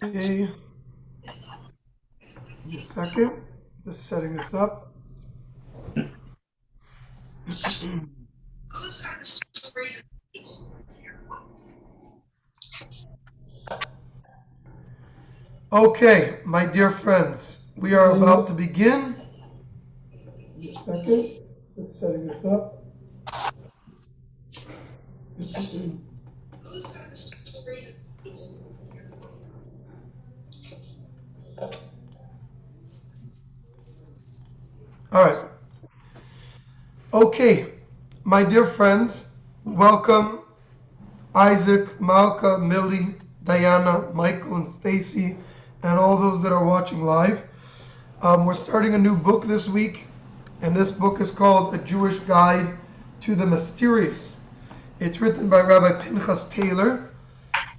Okay, give me a second. Just setting this up. Okay, my dear friends, we are about to begin. Give me a second. Just setting this up. All right. Okay, my dear friends, welcome Isaac, Malka, Millie, Diana, Michael, and Stacy, and all those that are watching live. We're starting a new book this week, and this book is called A Jewish Guide to the Mysterious. It's written by Rabbi Pinchas Taylor,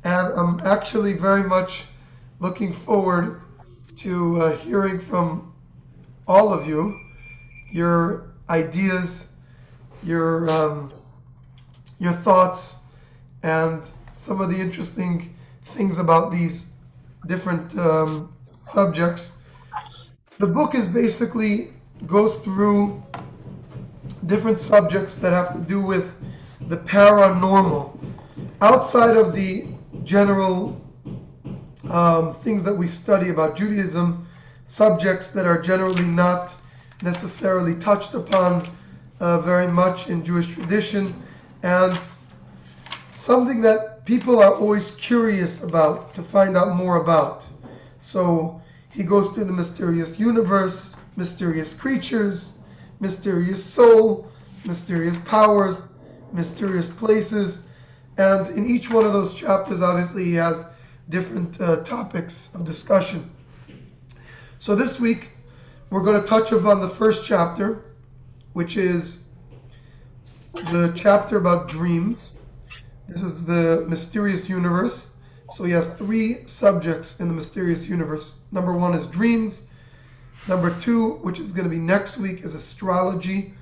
and I'm actually very much looking forward to hearing from all of you, your ideas, your thoughts, and some of the interesting things about these different subjects. The book is basically goes through different subjects that have to do with the paranormal, outside of the general things that we study about Judaism, subjects that are generally not necessarily touched upon very much in Jewish tradition, and something that people are always curious about to find out more about. So he goes through the mysterious universe, mysterious creatures, mysterious soul, mysterious powers, mysterious places, and in each one of those chapters, obviously, he has different topics of discussion. So this week, we're going to touch upon the first chapter, which is the chapter about dreams. This is the mysterious universe. So he has three subjects in the mysterious universe. Number one is dreams. Number two, which is going to be next week, is astrology.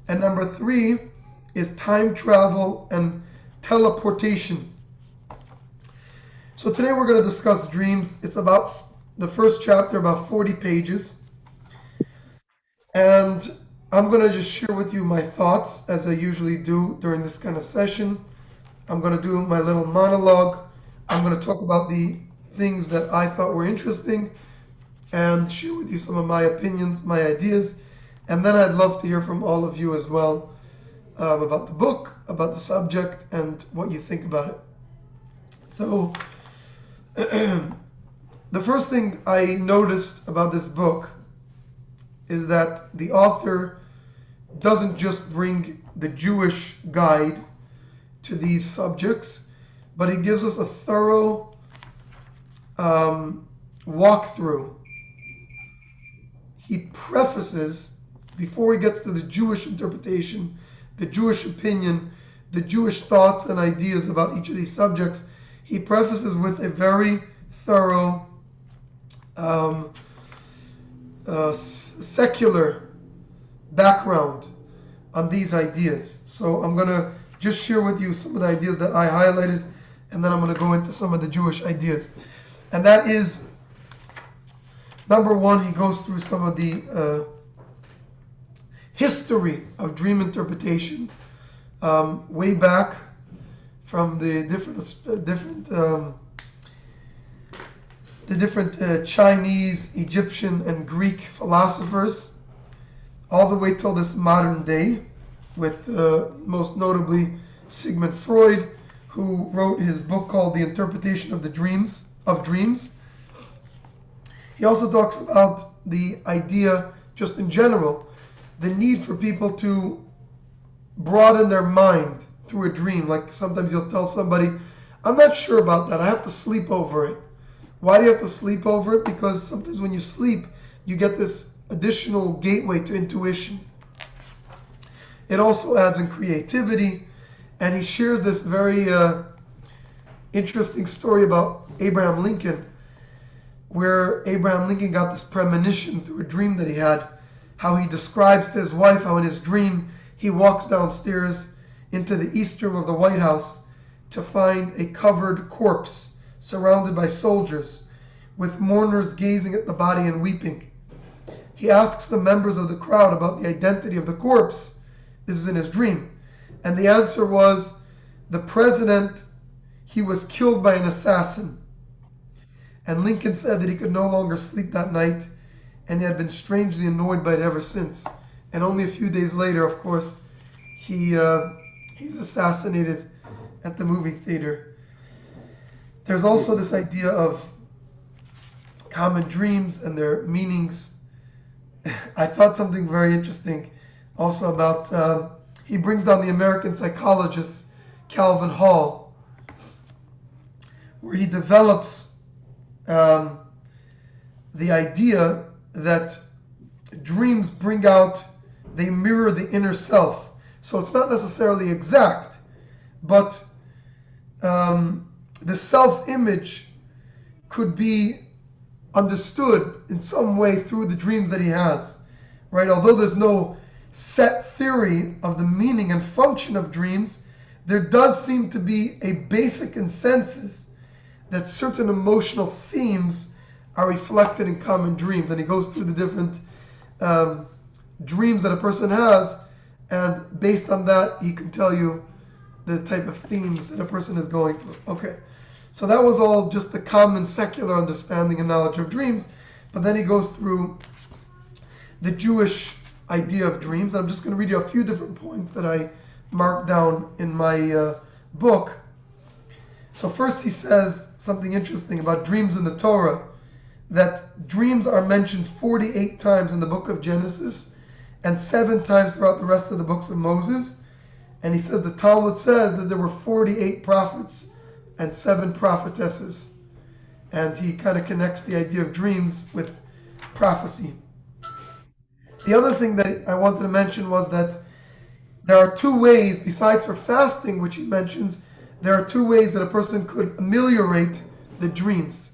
And number three is time travel and teleportation. So today we're going to discuss dreams. It's about the first chapter, about 40 pages. And I'm going to just share with you my thoughts, as I usually do during this kind of session. I'm going to do my little monologue. I'm going to talk about the things that I thought were interesting and share with you some of my opinions, my ideas. And then I'd love to hear from all of you as well about the book, about the subject, and what you think about it. So the first thing I noticed about this book is that the author doesn't just bring the Jewish guide to these subjects, but he gives us a thorough walkthrough. He prefaces, before he gets to the Jewish interpretation, the Jewish opinion, the Jewish thoughts and ideas about each of these subjects, he prefaces with a very thorough secular background on these ideas. So I'm going to just share with you some of the ideas that I highlighted, and then I'm going to go into some of the Jewish ideas. And that is, number one, he goes through some of the history of dream interpretation, way back from the different Chinese, Egyptian, and Greek philosophers, all the way till this modern day, with most notably Sigmund Freud, who wrote his book called The Interpretation of Dreams. He also talks about the idea, just in general, the need for people to broaden their mind through a dream. Like sometimes you'll tell somebody, I'm not sure about that, I have to sleep over it. Why do you have to sleep over it? Because sometimes when you sleep, you get this additional gateway to intuition. It also adds in creativity, and he shares this very interesting story about Abraham Lincoln, where Abraham Lincoln got this premonition through a dream that he had, how he describes to his wife how in his dream he walks downstairs into the east room of the White House to find a covered corpse surrounded by soldiers, with mourners gazing at the body and weeping. He asks the members of the crowd about the identity of the corpse. This is in his dream. And the answer was, the president, he was killed by an assassin. And Lincoln said that he could no longer sleep that night, and he had been strangely annoyed by it ever since. And only a few days later, of course, he's assassinated at the movie theater. There's also this idea of common dreams and their meanings. I thought something very interesting also about, he brings down the American psychologist Calvin Hall, where he develops the idea that dreams bring out, they mirror the inner self. So it's not necessarily exact, but the self-image could be understood in some way through the dreams that he has, right? Although there's no set theory of the meaning and function of dreams, there does seem to be a basic consensus that certain emotional themes are reflected in common dreams. And he goes through the different dreams that a person has, and based on that, he can tell you the type of themes that a person is going through. Okay, so that was all just the common secular understanding and knowledge of dreams. But then he goes through the Jewish idea of dreams. And I'm just going to read you a few different points that I marked down in my book. So first he says something interesting about dreams in the Torah, that dreams are mentioned 48 times in the book of Genesis and 7 times throughout the rest of the books of Moses. And he says the Talmud says that there were 48 prophets and 7 prophetesses. And he kind of connects the idea of dreams with prophecy. The other thing that I wanted to mention was that there are 2 ways, besides for fasting, which he mentions, there are 2 ways that a person could ameliorate the dreams.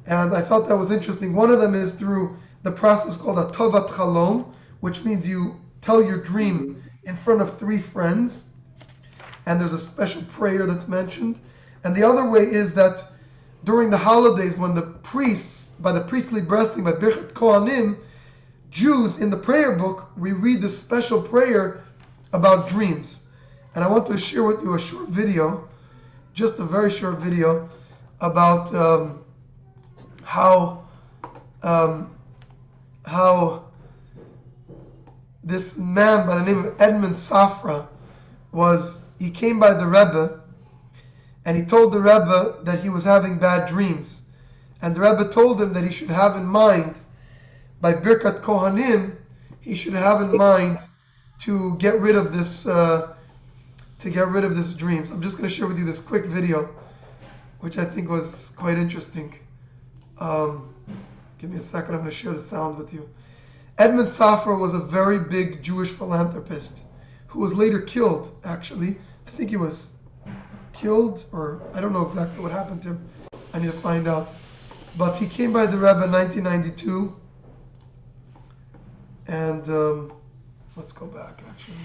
And I thought that was interesting. One of them is through the process called a tovat chalom, which means you tell your dream in front of 3 friends, and there's a special prayer that's mentioned. And the other way is that during the holidays, when the priests, by the priestly blessing, by Birchat Kohanim, Jews in the prayer book, we read this special prayer about dreams. And I wanted to share with you a short video, just a very short video, about how this man by the name of Edmund Safra he came by the Rebbe, and he told the Rebbe that he was having bad dreams. And the Rebbe told him that he should have in mind, by Birkat Kohanim, he should have in mind to get rid of this dreams. I'm just going to share with you this quick video, which I think was quite interesting. Give me a second, I'm going to share the sound with you. Edmund Safra was a very big Jewish philanthropist who was later killed, actually. I think he was killed, or I don't know exactly what happened to him. I need to find out. But he came by the Rebbe in 1992. And let's go back, actually.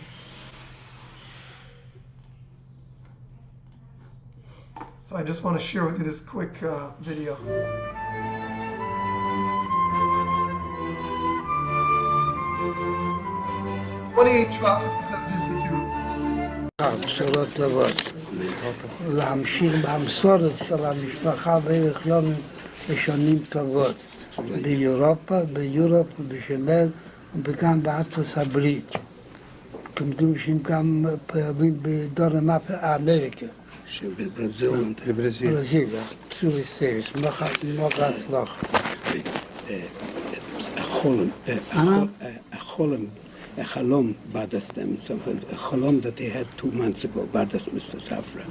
So I just want to share with you this quick video. בשורות טובות. להמשיך במסורת של המשפחה ולחיות בשנים טובות. באירופה, ביורופ ובשלל, וגם בארצות הברית. כמדום שגם פעמים בדרום אמריקה. שבברזיל. ברזיל, צורי סייס, מוח הצלח. החלום badas them, a chalom that they had 2 months ago, badas Mr. Safra.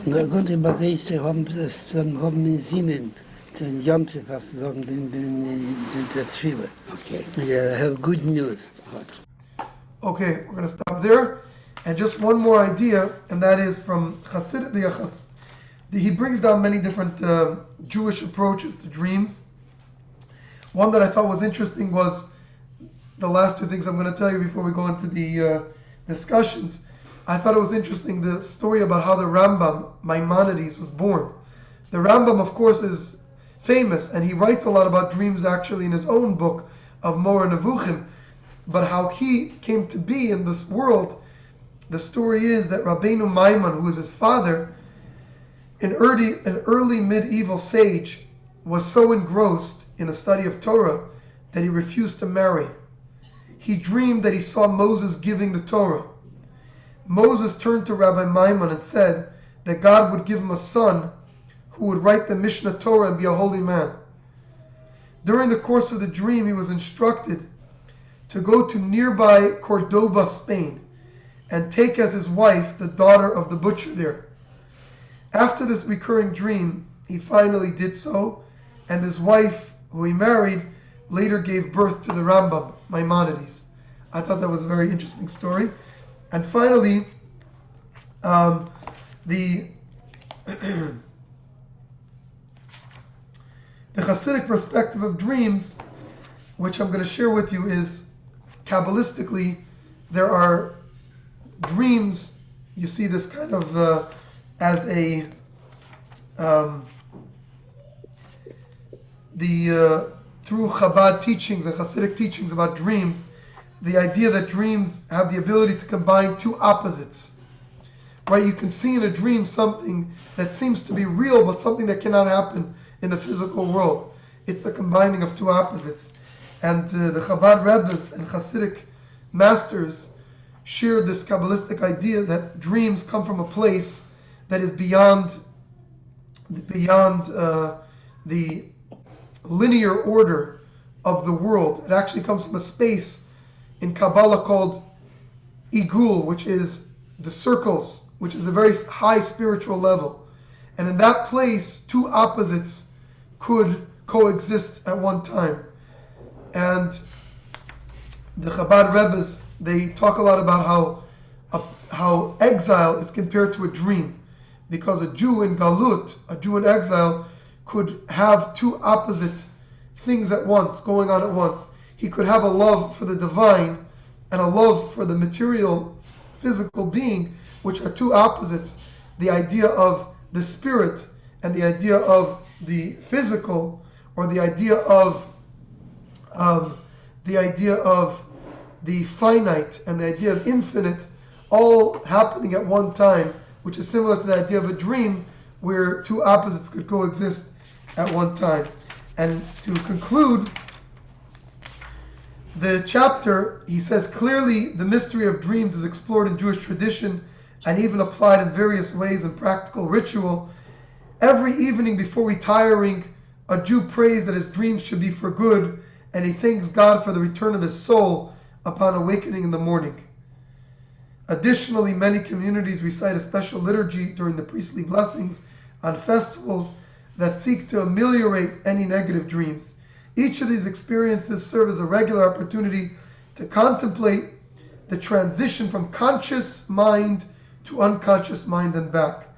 Na gut, aber diese haben in Sinnen, den Jonte, was sagen, den Schriebe. Okay. Yeah, have good news. Okay, we're going to stop there. And just one more idea, and that is from Hasid, he brings down many different Jewish approaches to dreams. One that I thought was interesting was the last 2 things I'm going to tell you before we go into the discussions. I thought it was interesting, the story about how the Rambam, Maimonides, was born. The Rambam, of course, is famous, and he writes a lot about dreams actually in his own book of Moreh Nevuchim. But how he came to be in this world, the story is that Rabbeinu Maimon, who is his father, an early medieval sage, was so engrossed in the study of Torah that he refused to marry. He dreamed that he saw Moses giving the Torah. Moses turned to Rabbi Maimon and said that God would give him a son who would write the Mishnah Torah and be a holy man. During the course of the dream, he was instructed to go to nearby Cordoba, Spain, and take as his wife the daughter of the butcher there. After this recurring dream, he finally did so, and his wife, who he married, later gave birth to the Rambam, Maimonides. I thought that was a very interesting story. And finally, the Hasidic perspective of dreams, which I'm going to share with you, is Kabbalistically, there are dreams. You see this kind of as a through Chabad teachings and Hasidic teachings about dreams, the idea that dreams have the ability to combine two opposites. Right? You can see in a dream something that seems to be real, but something that cannot happen in the physical world. It's the combining of two opposites. And the Chabad Rebbes and Hasidic masters shared this Kabbalistic idea that dreams come from a place that is beyond the linear order of the world. It actually comes from a space in Kabbalah called Igul, which is the circles, which is a very high spiritual level. And in that place, two opposites could coexist at one time. And the Chabad Rebbes, they talk a lot about how exile is compared to a dream, because a Jew in Galut, a Jew in exile, could have two opposite things at once, going on at once. He could have a love for the divine and a love for the material, physical being, which are two opposites. The idea of the spirit and the idea of the physical, or the idea of the finite and the idea of infinite, all happening at one time, which is similar to the idea of a dream where two opposites could coexist at one time. And to conclude the chapter, he says, clearly the mystery of dreams is explored in Jewish tradition and even applied in various ways in practical ritual. Every evening before retiring, a Jew prays that his dreams should be for good, and he thanks God for the return of his soul upon awakening in the morning. Additionally, many communities recite a special liturgy during the priestly blessings on festivals that seek to ameliorate any negative dreams. Each of these experiences serve as a regular opportunity to contemplate the transition from conscious mind to unconscious mind and back.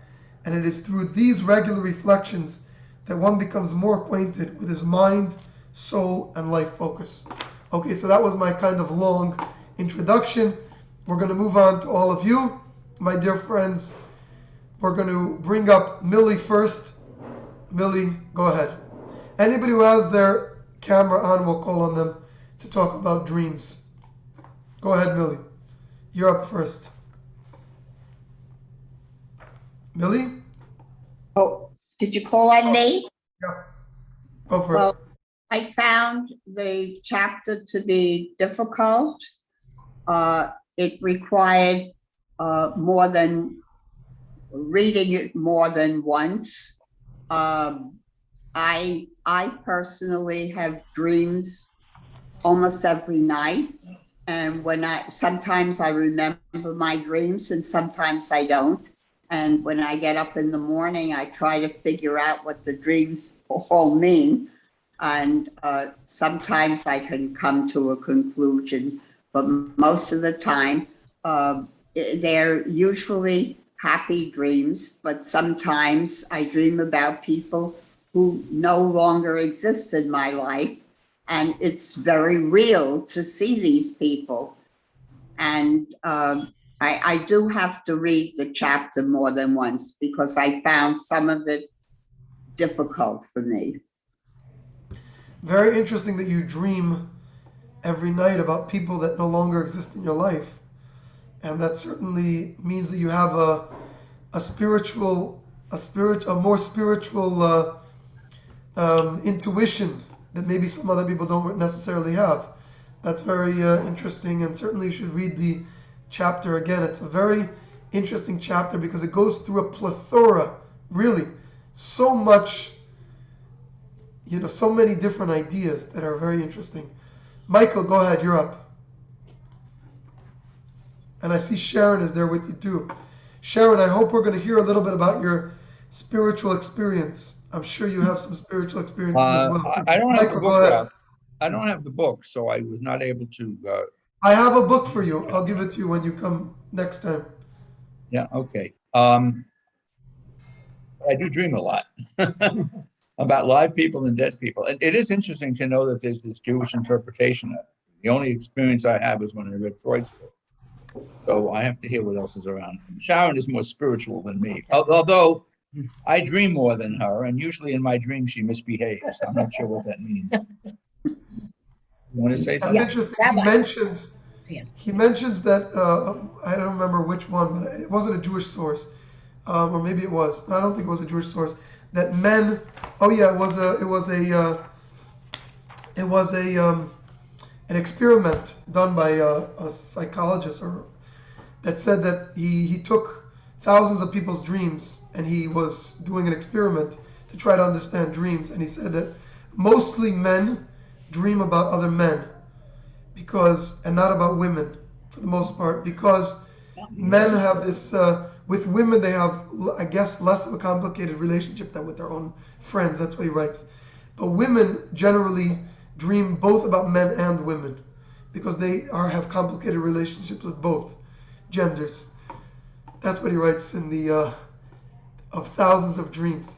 And it is through these regular reflections that one becomes more acquainted with his mind, soul, and life focus. Okay, so that was my kind of long introduction. We're going to move on to all of you, my dear friends. We're going to bring up Millie first. Millie, go ahead. Anybody who has their camera on, we'll call on them to talk about dreams. Go ahead, Millie. You're up first. Millie? Oh, did you call on me? Yes. Go for it. Well, I found the chapter to be difficult. It required more than reading it more than once. I personally have dreams almost every night, and sometimes I remember my dreams and sometimes I don't. And when I get up in the morning, I try to figure out what the dreams all mean. And sometimes I can come to a conclusion, but most of the time, they're usually happy dreams, but sometimes I dream about people who no longer exist in my life, and it's very real to see these people. And I do have to read the chapter more than once because I found some of it difficult for me. Very interesting that you dream every night about people that no longer exist in your life. And that certainly means that you have a more spiritual intuition that maybe some other people don't necessarily have. That's very interesting, and certainly you should read the chapter again. It's a very interesting chapter because it goes through a plethora, really, so much, so many different ideas that are very interesting. Michael, go ahead, you're up. And I see Sharon is there with you too. Sharon, I hope we're going to hear a little bit about your spiritual experience. I'm sure you have some spiritual experiences as well. I don't have the Michael, book, go ahead. Rob. I don't have the book, so I was not able to. I have a book for you. I'll give it to you when you come next time. Yeah, okay. I do dream a lot about live people and dead people. And it is interesting to know that there's this Jewish interpretation of it. The only experience I have is when I read Freud's book. So I have to hear what else is around. Sharon is more spiritual than me, although I dream more than her, and usually in my dreams she misbehaves. I'm not sure what that means. You want to say That's something? interesting. Rabbi. He mentions that I don't remember which one, but it wasn't a Jewish source, or maybe it was. I don't think it was a Jewish source. That men. Oh yeah, it was an experiment done by a psychologist that said that he took thousands of people's dreams and he was doing an experiment to try to understand dreams, and he said that mostly men dream about other men and not about women for the most part, because men have this with women they have, I guess, less of a complicated relationship than with their own friends. That's what he writes. But women generally dream both about men and women because they have complicated relationships with both genders. That's what he writes in the of thousands of dreams.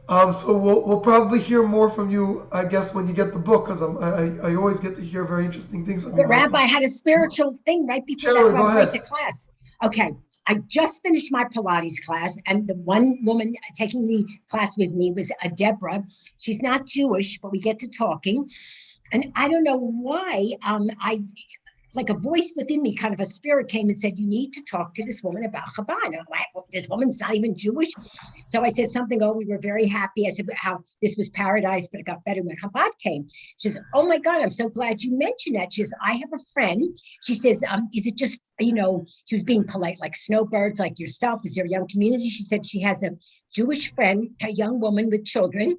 So we'll probably hear more from you, I guess, when you get the book, because I always get to hear very interesting things from you. The rabbi had a spiritual thing right before. Sharon, that's why I go was ahead. late to class. Okay, I just finished my Pilates class, and the one woman taking the class with me was a Deborah. She's not Jewish, but we get to talking, and I don't know why. Like a voice within me, kind of a spirit came and said, you need to talk to this woman about Chabad. And I'm like, well, this woman's not even Jewish. So I said something, we were very happy. I said how this was paradise, but it got better when Chabad came. She says, oh my God, I'm so glad you mentioned that. She says, I have a friend. She says, is it just, she was being polite, like snowbirds, like yourself, is there a young community? She said she has a Jewish friend, a young woman with children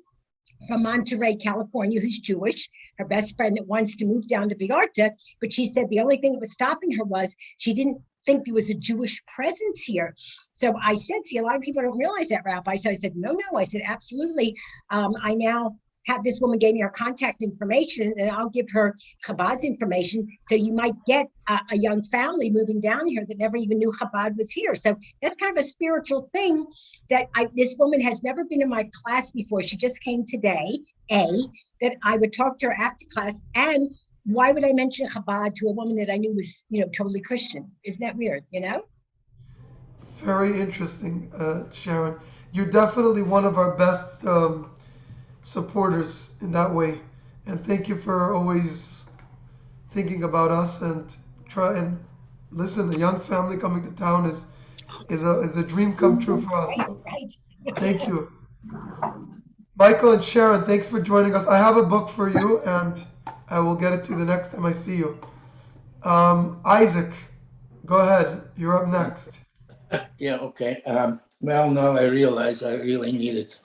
from Monterey, California, who's Jewish, her best friend that wants to move down to Vallarta. But she said the only thing that was stopping her was she didn't think there was a Jewish presence here. So I said, see, a lot of people don't realize that, Rabbi. So I said, no. I said, absolutely. I now have this woman gave me her contact information, and I'll give her Chabad's information. So you might get a young family moving down here that never even knew Chabad was here. So that's kind of a spiritual thing that this woman has never been in my class before. She just came today, that I would talk to her after class. And why would I mention Chabad to a woman that I knew was, totally Christian? Isn't that weird, Very interesting, Sharon. You're definitely one of our best supporters in that way, and thank you for always thinking about us and try and listen. A young family coming to town is a dream come true for us. So thank you, Michael and Sharon. Thanks for joining us. I have a book for you, and I will get it to you the next time I see you. Isaac, go ahead. You're up next. Yeah. Okay. Well, now I realize I really needed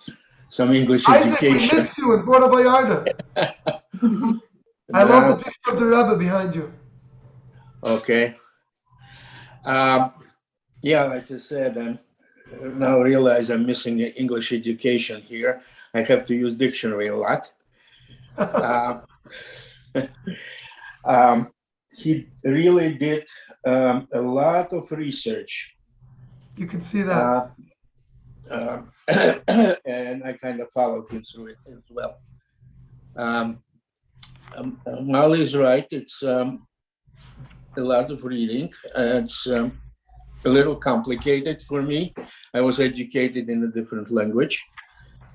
some English Isaac, education. we missed you in Puerto Vallarta. I love the picture of the Rebbe behind you. Okay. Yeah, like I said, I now realize I'm missing English education here. I have to use dictionary a lot. He really did a lot of research. You can see that. And I kind of followed him through it as well. Molly's right. It's a lot of reading. It's a little complicated for me. I was educated in a different language,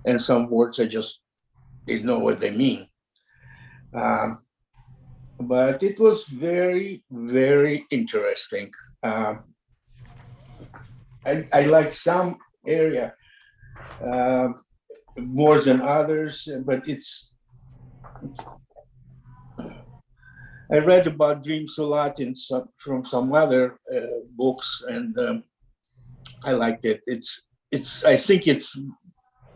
and some words I just didn't know what they mean. But it was very, very interesting. I like some area more than others, but I read about dreams a lot from some other books, and I liked it. I think it's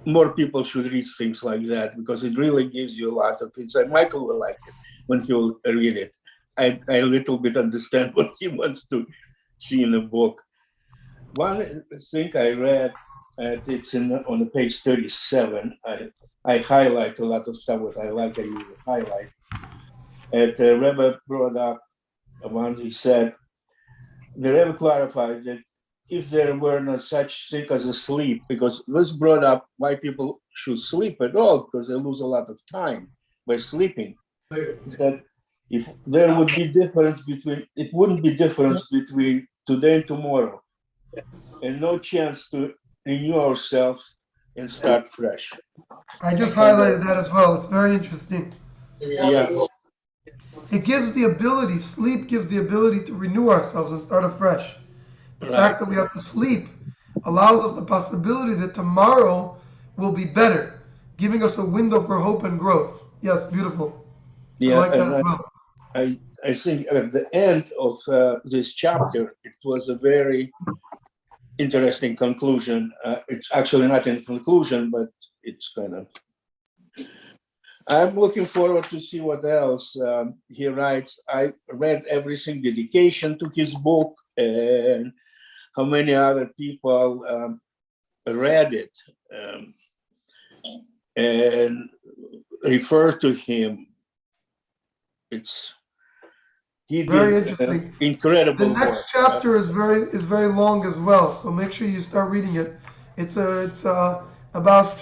more people should read things like that because it really gives you a lot of insight. Michael will like it when he'll read it. I a little bit understand what he wants to see in the book. One thing I read, it's on page 37. I highlight a lot of stuff what I like. I usually highlight. And the Rebbe brought up one. He said the Rebbe clarified that if there were no such thing as a sleep, because this brought up why people should sleep at all, because they lose a lot of time by sleeping. That if there would be difference between, it wouldn't be difference between today and tomorrow, and no chance to renew ourselves and start fresh. I just highlighted that as well. It's very interesting. Yeah, It gives the ability, sleep gives the ability to renew ourselves and start afresh. The fact that we have to sleep allows us the possibility that tomorrow will be better, giving us a window for hope and growth. Yes, beautiful. I yeah, like that and as well. I think at the end of this chapter, it was a very interesting conclusion. It's actually not in conclusion, but it's kind of. I'm looking forward to see what else he writes. I read everything, dedication to his book, and how many other people read it and refer to him. He Very did interesting. The incredible work. next chapter is very long as well, so make sure you start reading it. It's about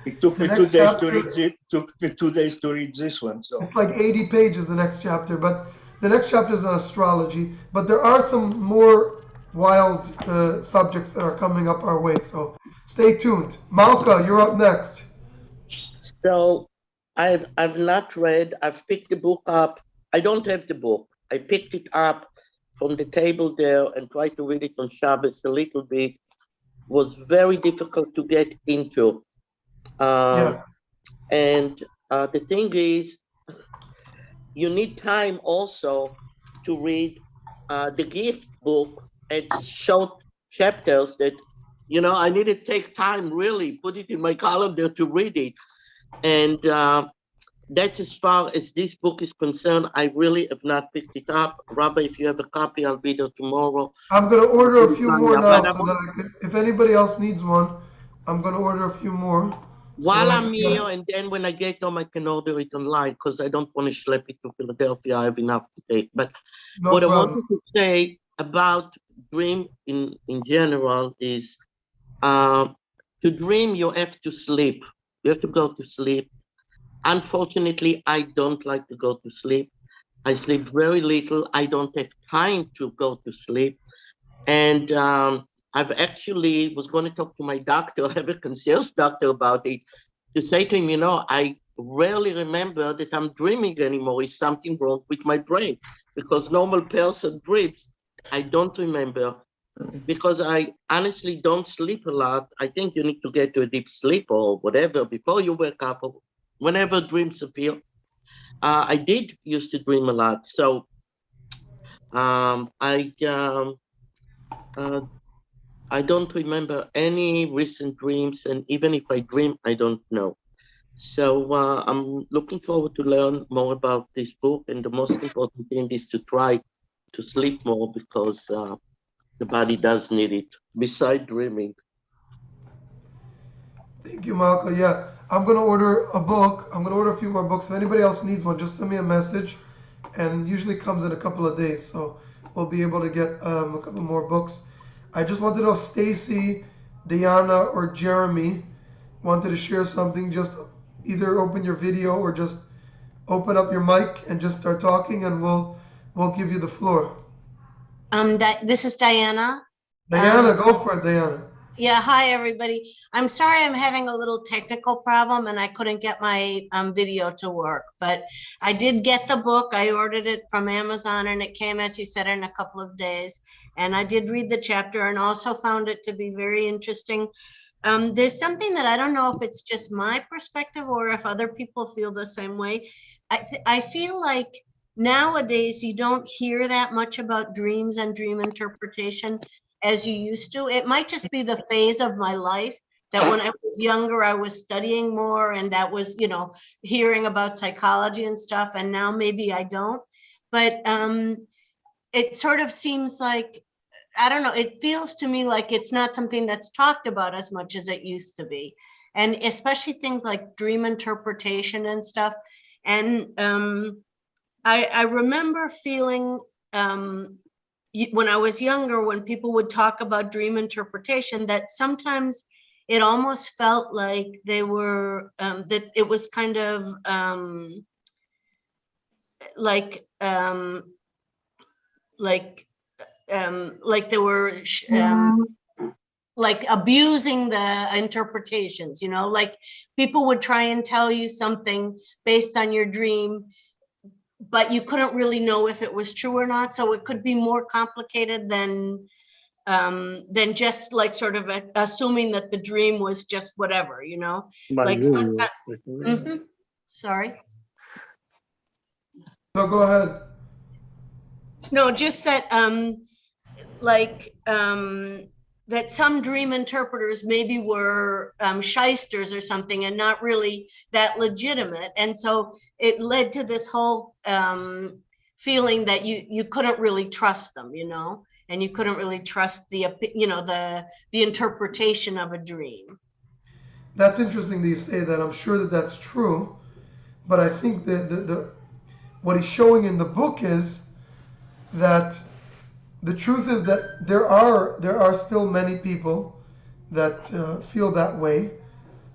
It took the me next 2 days to chapter. read it. Took me 2 days to read this one. So It's like 80 pages, the next chapter, but the next chapter is on astrology. But there are some more wild subjects that are coming up our way, so stay tuned. Malka, you're up next. So I've not read. I've picked the book up. I don't have the book. I picked it up from the table there and tried to read it on Shabbos a little bit. Was very difficult to get into. Yeah. And the thing is, you need time also to read the gift book and short chapters that, I need to take time, really put it in my calendar to read it. And that's as far as this book is concerned. I really have not picked it up. Rabbi, if you have a copy, I'll be there tomorrow. I'm going to order a few more now But so that I could, if anybody else needs one, I'm going to order a few more. while I'm here, and then when I get home, I can order it online because I don't want to schlep it to Philadelphia. I have enough to take. But No what problem. I wanted to say about dream in general is to dream, you have to sleep. You have to go to sleep. Unfortunately, I don't like to go to sleep. I sleep very little. I don't have time to go to sleep. And I've actually was going to talk to my doctor, I have a concierge doctor about it, to say to him, I rarely remember that I'm dreaming anymore. Is something wrong with my brain? Because normal person dreams. I don't remember because I honestly don't sleep a lot. I think you need to get to a deep sleep or whatever before you wake up or whenever dreams appear. I did used to dream a lot. So I don't remember any recent dreams, and even if I dream, I don't know. So I'm looking forward to learn more about this book, and the most important thing is to try to sleep more because the body does need it, beside dreaming. Thank you, Malka. Yeah, I'm going to order a book. I'm going to order a few more books. If anybody else needs one, just send me a message. And usually comes in a couple of days, so we'll be able to get a couple more books. I just wanted to know if Stacy, Diana, or Jeremy wanted to share something. Just either open your video or just open up your mic and just start talking, and we'll we'll give you the floor. This is Diana. Diana, go for it, Diana. Yeah, hi, everybody. I'm sorry I'm having a little technical problem and I couldn't get my video to work, but I did get the book. I ordered it from Amazon and it came, as you said, in a couple of days. And I did read the chapter and also found it to be very interesting. There's something that I don't know if it's just my perspective or if other people feel the same way. I feel like nowadays you don't hear that much about dreams and dream interpretation as you used to. It might just be the phase of my life that when I was younger, I was studying more and that was, hearing about psychology and stuff. And now maybe I don't. But it sort of seems like, I don't know, it feels to me like it's not something that's talked about as much as it used to be. And especially things like dream interpretation and stuff. And I remember feeling when I was younger, when people would talk about dream interpretation, that sometimes it almost felt like they were, that it was kind of like they were like abusing the interpretations, like people would try and tell you something based on your dream, but you couldn't really know if it was true or not. So it could be more complicated than just like sort of assuming that the dream was just whatever, like sorry. No, go ahead. No, just that that some dream interpreters maybe were shysters or something and not really that legitimate. And so it led to this whole feeling that you couldn't really trust them, and you couldn't really trust the interpretation of a dream. That's interesting that you say that. I'm sure that that's true, but I think that what he's showing in the book is that the truth is that there are still many people that feel that way,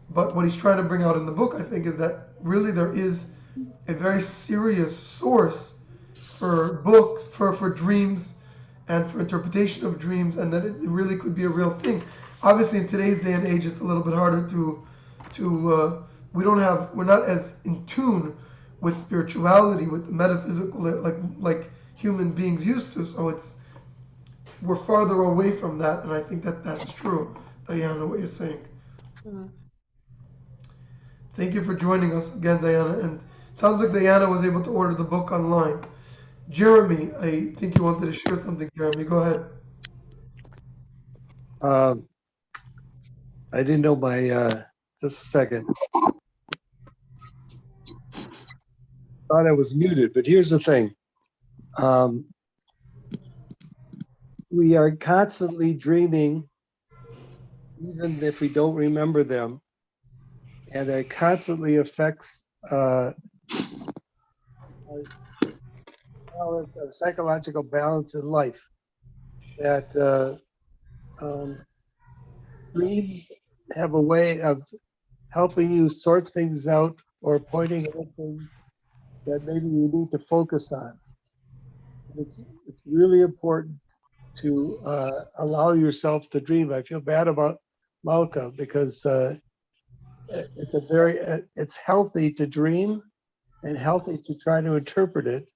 but what he's trying to bring out in the book, I think, is that really there is a very serious source for books, for dreams, and for interpretation of dreams, and that it really could be a real thing. Obviously, in today's day and age, it's a little bit harder we're not as in tune with spirituality, with the metaphysical, like human beings used to. So we're farther away from that, and I think that that's true, Diana, what you're saying. Mm-hmm. Thank you for joining us again, Diana. And it sounds like Diana was able to order the book online. Jeremy, I think you wanted to share something. Jeremy, go ahead. I didn't know just a second. Thought I was muted, but here's the thing. We are constantly dreaming, even if we don't remember them, and it constantly affects our psychological balance in life. That dreams have a way of helping you sort things out or pointing out things that maybe you need to focus on. It's really important to allow yourself to dream. I feel bad about Malka because it's healthy to dream and healthy to try to interpret it,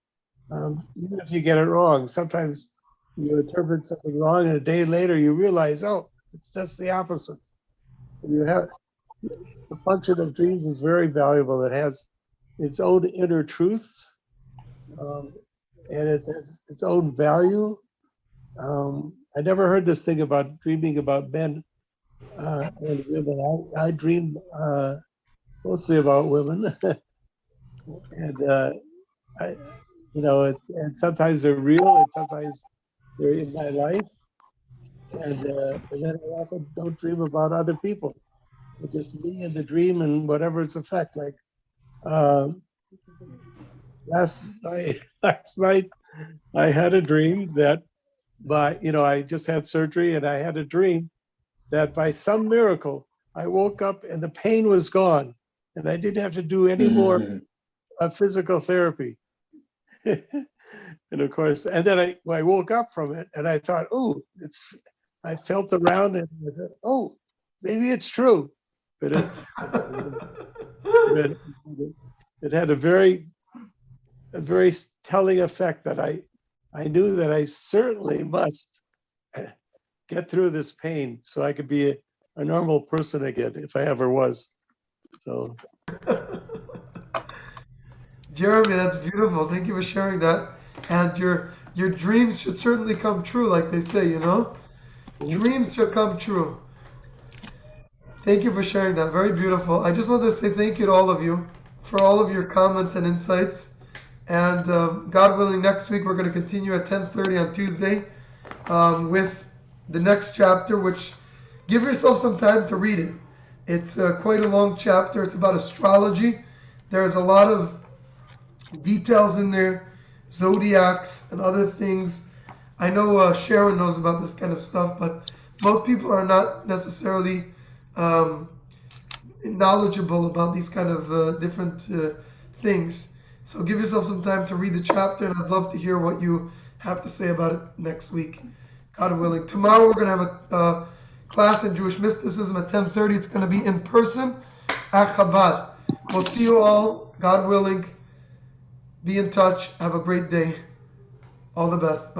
even if you get it wrong. Sometimes you interpret something wrong and a day later you realize, oh, it's just the opposite. So the function of dreams is very valuable. It has its own inner truths, and it has its own value. I never heard this thing about dreaming about men and women. I dream mostly about women, and and sometimes they're real, and sometimes they're in my life, and then I often don't dream about other people. It's just me and the dream and whatever its effect. Like last night, I had a dream that I just had surgery, and I had a dream that by some miracle, I woke up and the pain was gone, and I didn't have to do any more physical therapy. And of course, and then I woke up from it and I thought, oh, I felt around and I thought, oh, maybe it's true. But it had a very telling effect that I knew that I certainly must get through this pain so I could be a normal person again if I ever was. So Jeremy, that's beautiful. Thank you for sharing that. And your dreams should certainly come true, like they say, you know? Dreams should come true. Thank you for sharing that. Very beautiful. I just want to say thank you to all of you for all of your comments and insights. And God willing, next week we're going to continue at 10:30 on Tuesday with the next chapter, which give yourself some time to read it. It's quite a long chapter. It's about astrology. There's a lot of details in there, zodiacs and other things. I know Sharon knows about this kind of stuff, but most people are not necessarily knowledgeable about these kind of different things. So give yourself some time to read the chapter, and I'd love to hear what you have to say about it next week, God willing. Tomorrow we're going to have a class in Jewish mysticism at 10:30. It's going to be in person at Chabad. We'll see you all, God willing. Be in touch. Have a great day. All the best.